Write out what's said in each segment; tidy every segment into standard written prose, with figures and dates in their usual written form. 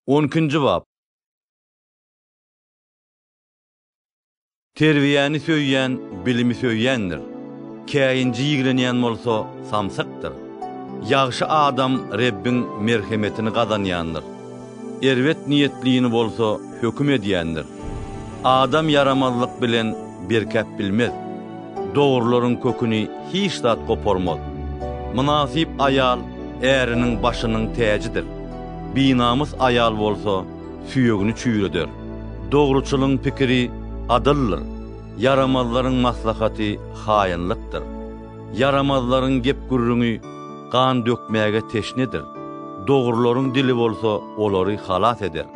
10-njy bab. Terbiýäni söýýän bilimi söýýändir. Käýinji ýigrenýän bolsa samsakdyr. Ýagşy adam Rebbin merhemetini gazanýandyr. Erwet niýetliğini bolsa höküm edýändir. Adam yaramazlyk bilen berkäp bilmez. Dogruların köküni hiç zat goparmaz. Münasip ayal äriniň başynyň täjidir. Binamys ayal bolsa süýegini çüýreder. Dogruçylyň pikiri adyllyr. Yaramazlaryň maslahaty haýynlykdyr. Yaramazlaryň gep gürrüňi kan dökmäge teşnedir. Dogruların dili bolsa olary halat eder.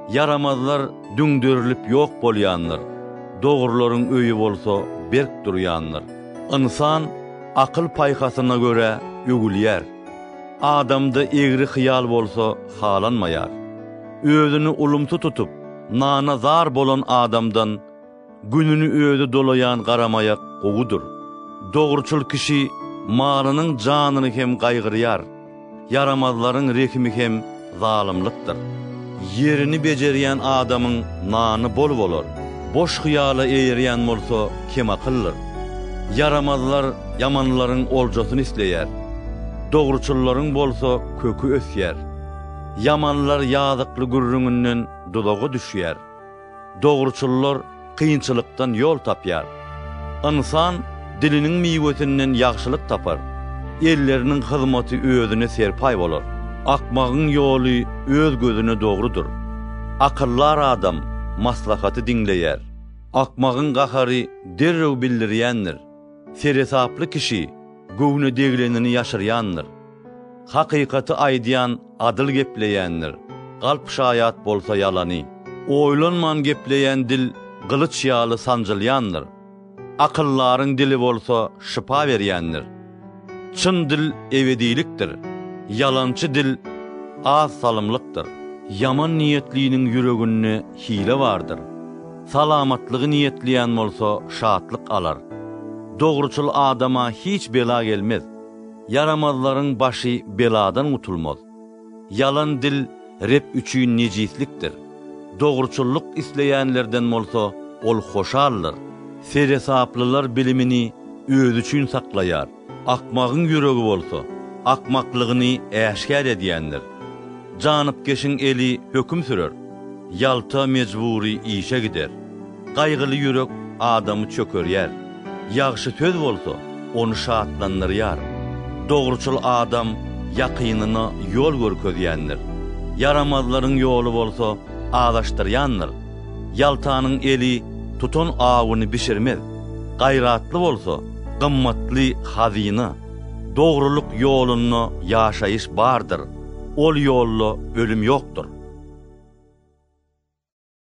Yaramazlar düňdörilip ýok bolýanlar. Dogruların öýü bolsa berk durýanlar. İnsan akyl paýhasyna göre ögülýär. Adamda egri hyýal bolsa halanmaýar. Özüni ulumtu tutup nana zar bolan adamdan gününü öýde dolayan garamayak gogudur. Dogruçul kişi malynyň janyny hem gaýgyrýar. Yaramazlaryň rehimi hem zalymlykdyr. Yerini bejerýän adamyň nany bol bolar. Boş hyýala eýerýän bolsa kim akyllyr. Yaramazlar yamanlaryň oljasyny isleýär. Dogruçullaryň bolsa kökü ösýär. Yamanlar ýazykly gürrüňinden dudagy düşýär. Dogruçullar kıyınçılıktan yol tapyar. İnsan dilinin miwetinden ýagşylyk tapar. Ellerinin hyzmaty özüne serpay bolar. Akmagın ýoly öz gözüne dogrudur. Akyllar adam maslahaty dinleýär. Akmagın gahary derrew bildirýändir. Seresaply kişi göwüne deglenini ýaşyrýandyr. Hakykaty aýdýan adyl gepleýändir. Galp şaýat bolsa ýalany. Oýlanman gepleýän dil gylyç ýaly sanjylýandyr. Akyllaryň dili bolsa şypa berýändir. Çyn dil ebedilikdir. Yalançy dil az salymlykdyr. Yaman niýetliğiniň ýüreginde hile bardyr. Salamatlygy niýetleýän bolsa şatlyk alar. Dogruçul adama hiç bela gelmez. Yaramazlaryň başy beladan utulmaz. Yalan dil Rep üçin nejislikdir. Dogruçulluk isleýänlerden bolsa ol hoşallyr. Seresaplylar bilimini öz üçin saklaýar. Akmagyň ýüregi bolsa akmaklygyny äşkär edýändir. Janypkeşiň eli höküm sürer. Ýalta mejburi işe gider. Gaýgyly ýürek adamy çökerýär. Ýagşy söz bolsa onu şatlandyrýar. Dogruçul adam yakynyna ýol görkezýändir. Yaramazlaryň ýoly bolsa adaşdyrýandyr. Ýaltanyň eli tuton awyny bişirmez. Gaýratly bolsa gymmatly hazyna. Dogruluk ýoluny ýaşaýyş bardyr. Ol ýolda ölüm ýokdur.